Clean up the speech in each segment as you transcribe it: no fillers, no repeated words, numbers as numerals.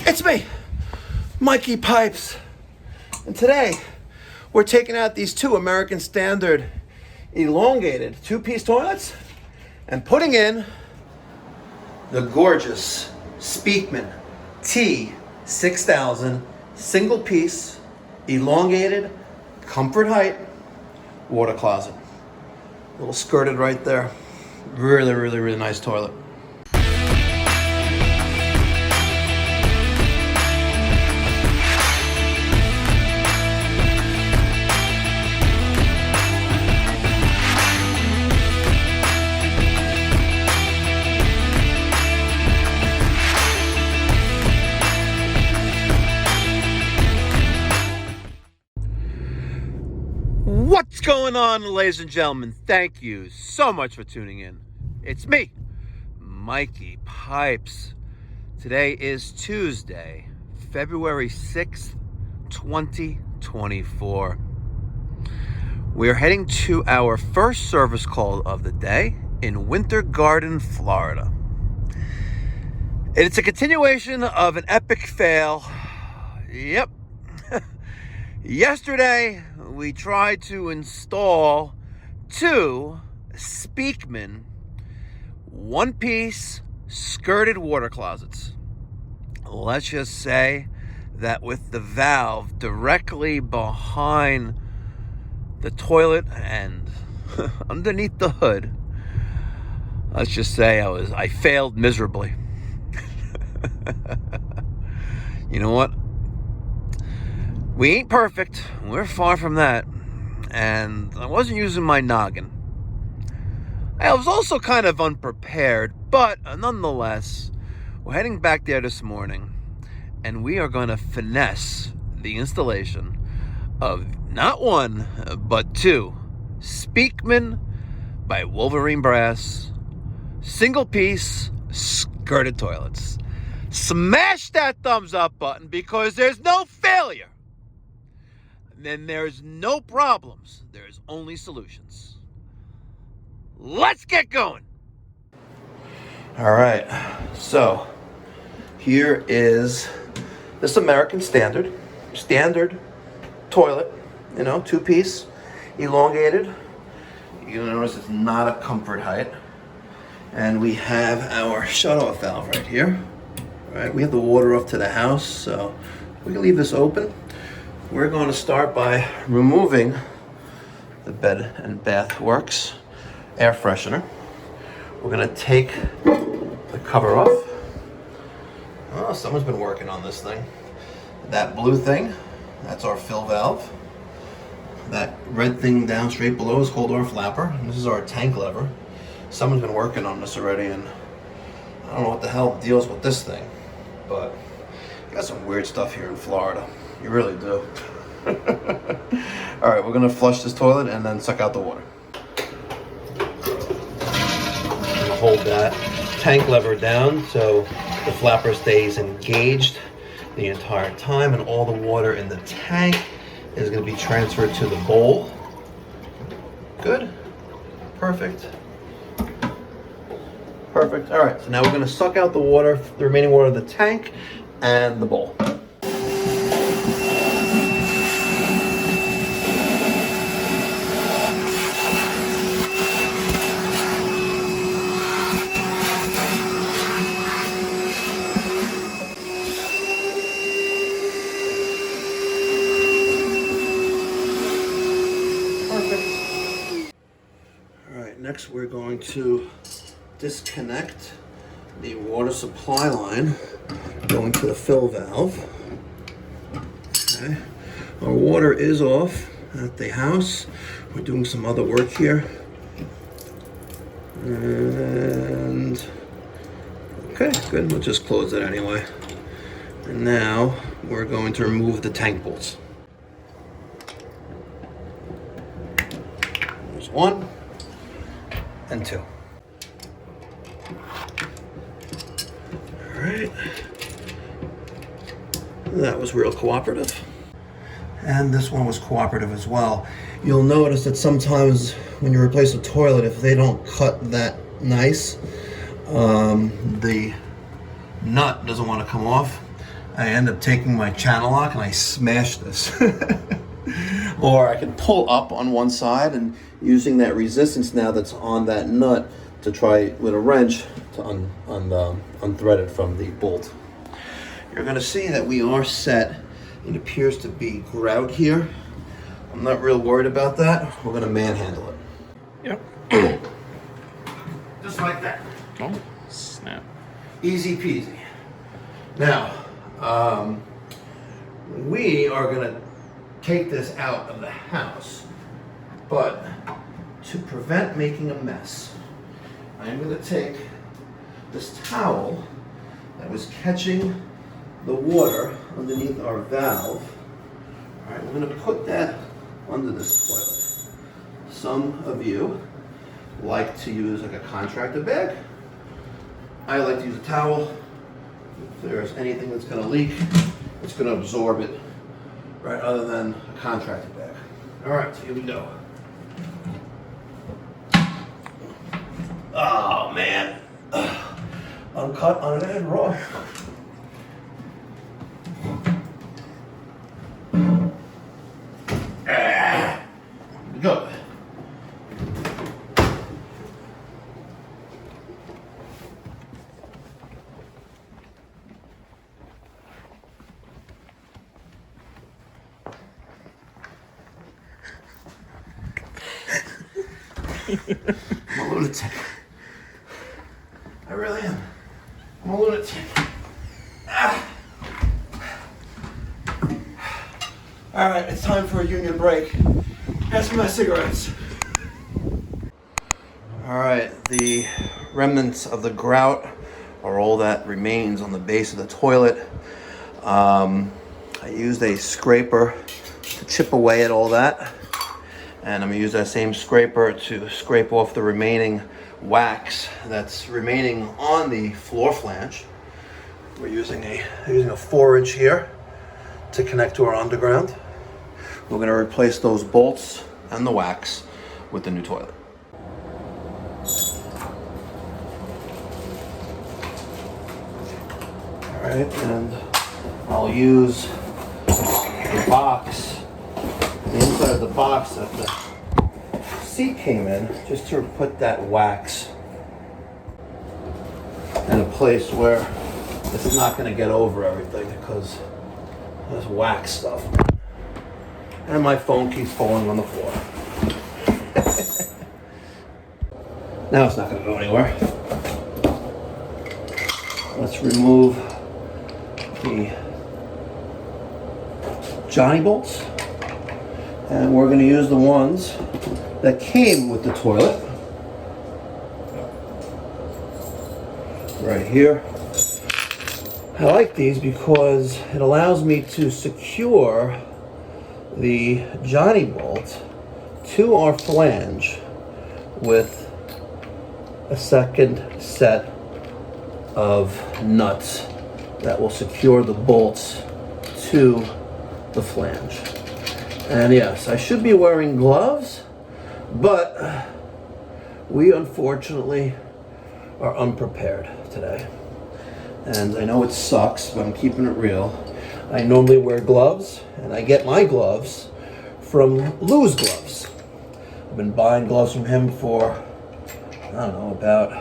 It's me, Mikey Pipes, and today we're taking out these two American Standard elongated two-piece toilets and putting in the gorgeous Speakman T6000 single-piece elongated comfort height water closet. A little skirted right there. Really nice toilet. What's going on, ladies and gentlemen? Thank you so much for tuning in. It's me, Mikey Pipes. Today is Tuesday, February 6th, 2024. We're heading to our first service call of the day in Winter Garden, Florida. It's a continuation of an epic fail. Yep. Yesterday, we tried to install two Speakman one-piece skirted water closets. Let's just say that with the valve directly behind the toilet and underneath the hood, let's just say I failed miserably. You know what? We ain't perfect. We're far from that. And I wasn't using my noggin. I was also kind of unprepared, but nonetheless, we're heading back there this morning, and we are going to finesse the installation of not one, but two Speakman by Wolverine Brass single-piece skirted toilets. Smash that thumbs up button because there's no failure. Then there's no problems. There's only solutions. Let's get going. All right. So here is this American Standard toilet, two-piece, elongated. You'll notice it's not a comfort height. And we have our shut-off valve right here. All right. We have the water off to the house, so we can leave this open. We're going to start by removing the Bed and Bath Works air freshener. We're going to take the cover off. Oh, someone's been working on this thing. That blue thing, that's our fill valve. That red thing down straight below is called our flapper. And this is our tank lever. Someone's been working on this already, and I don't know what the hell deals with this thing, but you got some weird stuff here in Florida. You really do. All right, we're gonna flush this toilet and then suck out the water. Hold that tank lever down so the flapper stays engaged the entire time, and all the water in the tank is gonna be transferred to the bowl. Good, perfect. Perfect, all right, so now we're gonna suck out the water, the remaining water of the tank and the bowl. Next, we're going to disconnect the water supply line going to the fill valve. Okay. Our water is off at the house. We're doing some other work here. And okay, good. We'll just close it anyway. And now we're going to remove the tank bolts. There's one. And two. All right. That was real cooperative. And this one was cooperative as well. You'll notice that sometimes when you replace a toilet, if they don't cut that nice, the nut doesn't want to come off. I end up taking my channel lock and I smash this. Or I can pull up on one side and using that resistance now that's on that nut to try with a wrench to unthread it from the bolt. You're going to see that we are set. It appears to be grout here. I'm not real worried about that. We're going to manhandle it. Yep. Just like that. Oh, snap. Easy peasy. Now, we are going to take this out of the house, but to prevent making a mess, I'm going to take this towel that was catching the water underneath our valve. All right, we're going to put that under this toilet. Some of you like to use like a contractor bag. I like to use a towel. If there's anything that's going to leak, it's going to absorb it, right, other than a contractor bag. All right, so here we go. Oh, man. Uncut, unedited, raw. Here we go. I'm a lunatic. I really am. I'm a lunatic. All right, it's time for a union break. Pass me my cigarettes. All right, the remnants of the grout are all that remains on the base of the toilet. I used a scraper to chip away at all that. And I'm gonna use that same scraper to scrape off the remaining wax that's remaining on the floor flange. We're using a 4-inch here to connect to our underground. We're gonna replace those bolts and the wax with the new toilet. All right, and I'll use the box, the inside of the box that the seat came in, just to put that wax in a place where it's not going to get over everything because there's wax stuff. And my phone keeps falling on the floor. Now it's not going to go anywhere. Let's remove the Johnny bolts. And we're going to use the ones that came with the toilet. Right here. I like these because it allows me to secure the Johnny bolt to our flange with a second set of nuts that will secure the bolts to the flange. And yes, I should be wearing gloves, but we unfortunately are unprepared today. And I know it sucks, but I'm keeping it real. I normally wear gloves, and I get my gloves from Lou's Gloves. I've been buying gloves from him for, I don't know, about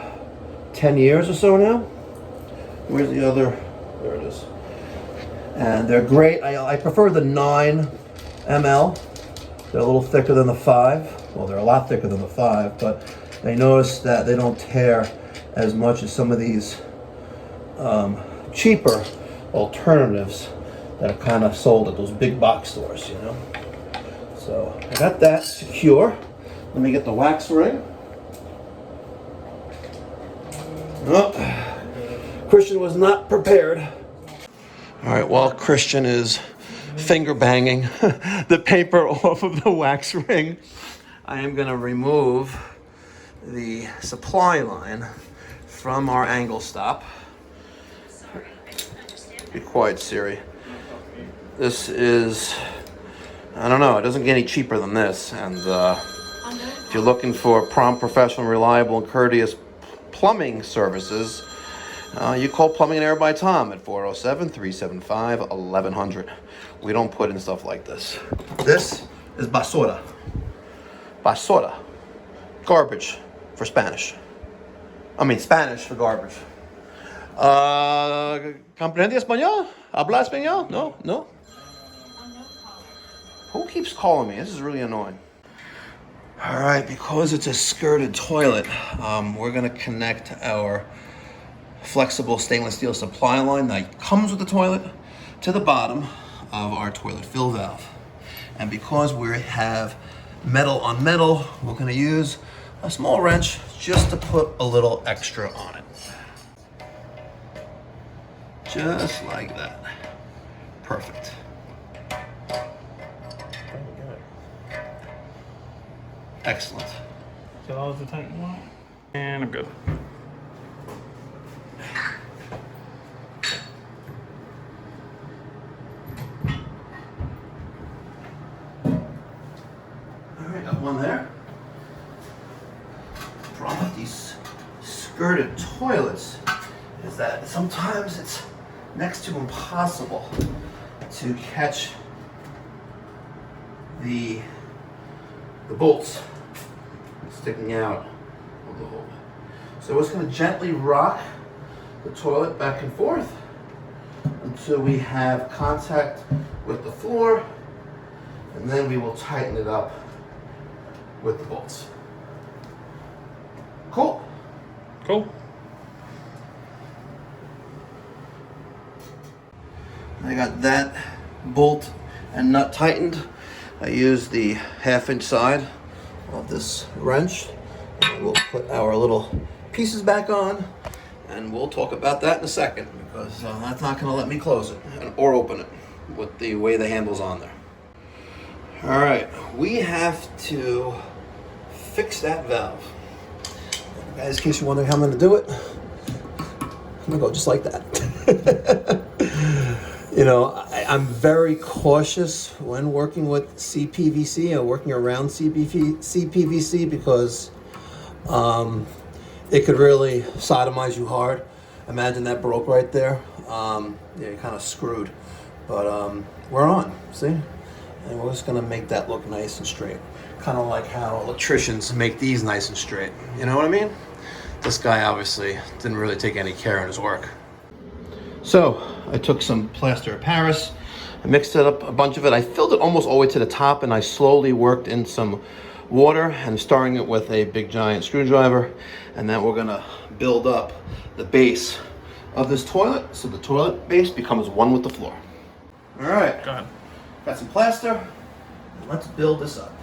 10 years or so now. Where's the other? There it is. And they're great. I prefer the 9 ml. They're a little thicker than the 5. Well, they're a lot thicker than the 5, but I noticed that they don't tear as much as some of these cheaper alternatives that are kind of sold at those big box stores, you know. So I got that secure. Let me get the wax ring. Oh, Christian was not prepared. All right, while Christian is finger banging the paper off of the wax ring, I am going to remove the supply line from our angle stop. Be quiet, Siri. This is, I don't know, it doesn't get any cheaper than this. And if you're looking for prompt, professional, reliable, and courteous plumbing services, You call Plumbing and Air by Tom at 407-375-1100. We don't put in stuff like this. This is basura. Basura. Garbage for Spanish. I mean Spanish for garbage. ¿Comprende español? ¿Habla español? No? No? Who keeps calling me? This is really annoying. All right, because it's a skirted toilet, we're gonna connect our flexible stainless steel supply line that comes with the toilet to the bottom of our toilet fill valve. And because we have metal on metal, we're gonna use a small wrench just to put a little extra on it. Just like that. Perfect. Excellent. So that was the tight one? And I'm good. Alright, got one there. Problem with these skirted toilets is that sometimes it's next to impossible to catch the bolts sticking out of the hole. So we're just going to gently rock the toilet back and forth until we have contact with the floor, and then we will tighten it up with the bolts. Cool. Cool. I got that bolt and nut tightened. I used the 1/2-inch side of this wrench. And we'll put our little pieces back on, and we'll talk about that in a second, because that's not going to let me close it or open it with the way the handle's on there. All right, we have to fix that valve. Guys, in case you're wondering how I'm going to do it, I'm going to go just like that. You know, I'm very cautious when working with CPVC or working around CPVC because it could really sodomize you hard. Imagine that broke right there. Yeah, you're kind of screwed. But we're on, see? And we're just going to make that look nice and straight. Kind of like how electricians make these nice and straight. You know what I mean? This guy obviously didn't really take any care in his work. So I took some plaster of Paris, I mixed it up, a bunch of it. I filled it almost all the way to the top, and I slowly worked in some water and starring it with a big giant screwdriver. And then we're gonna build up the base of this toilet so the toilet base becomes one with the floor. All right, Go ahead. got some plaster. Let's build this up.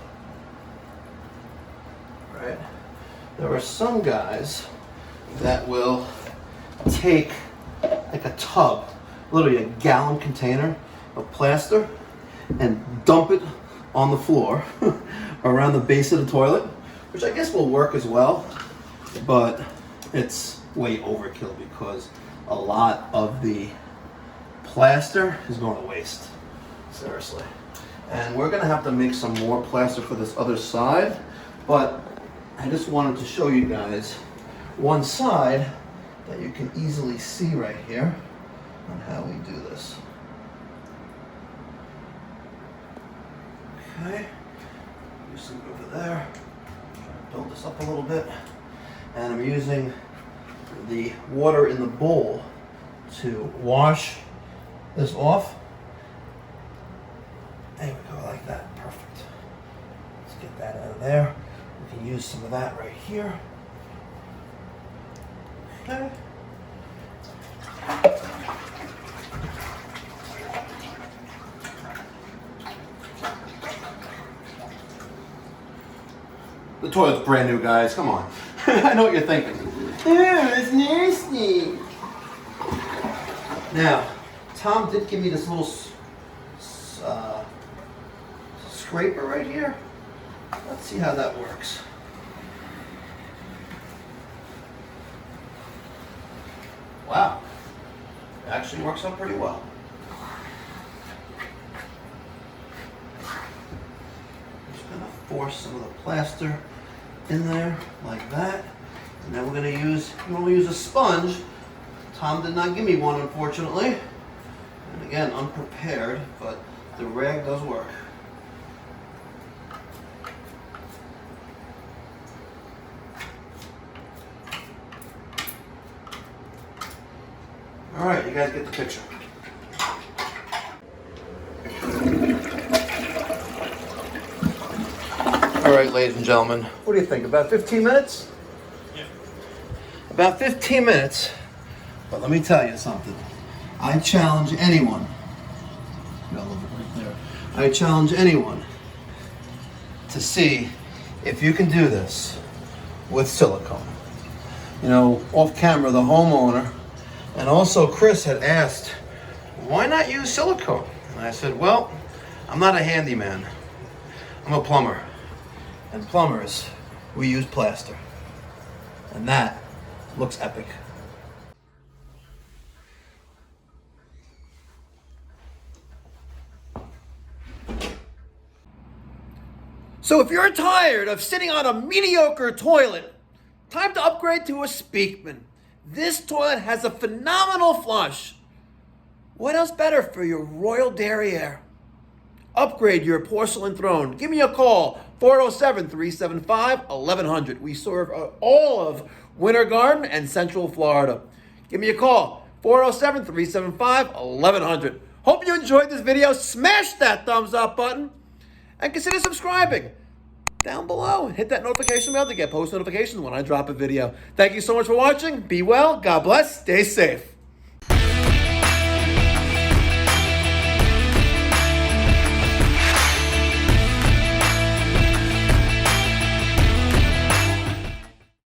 All right, there are some guys that will take like a tub, literally a gallon container of plaster, and dump it on the floor around the base of the toilet, which I guess will work as well, but it's way overkill because a lot of the plaster is going to waste, seriously. And we're gonna have to make some more plaster for this other side, but I just wanted to show you guys one side that you can easily see right here on how we do this. Okay, use some over there. Try to build this up a little bit. And I'm using the water in the bowl to wash this off. There we go, like that, perfect. Let's get that out of there. We can use some of that right here. Okay. The toilet's brand new, guys. Come on. I know what you're thinking. Oh, it's nasty. Now, Tom did give me this little scraper right here. Let's see how that works. Wow, it actually works out pretty well. Just gonna force some of the plaster in there like that, and then we're gonna use a sponge Tom did not give me one, unfortunately. And again, unprepared, but the rag does work. All right, you guys get the picture. All right, ladies and gentlemen, what do you think? About 15 minutes? Yeah. About 15 minutes. But let me tell you something. I challenge anyone. Got a little bit right there. I challenge anyone to see if you can do this with silicone. You know, off camera, the homeowner and also Chris had asked, why not use silicone? And I said, well, I'm not a handyman. I'm a plumber. And plumbers, we use plaster. And that looks epic. So if you're tired of sitting on a mediocre toilet, time to upgrade to a Speakman. This toilet has a phenomenal flush. What else better for your royal derriere? Upgrade your porcelain throne. Give me a call, 407-375-1100. We serve all of Winter Garden and Central Florida. Give me a call, 407-375-1100. Hope you enjoyed this video. Smash that thumbs up button and consider subscribing down below. Hit that notification bell to get post notifications when I drop a video. Thank you so much for watching. Be well, God bless, stay safe.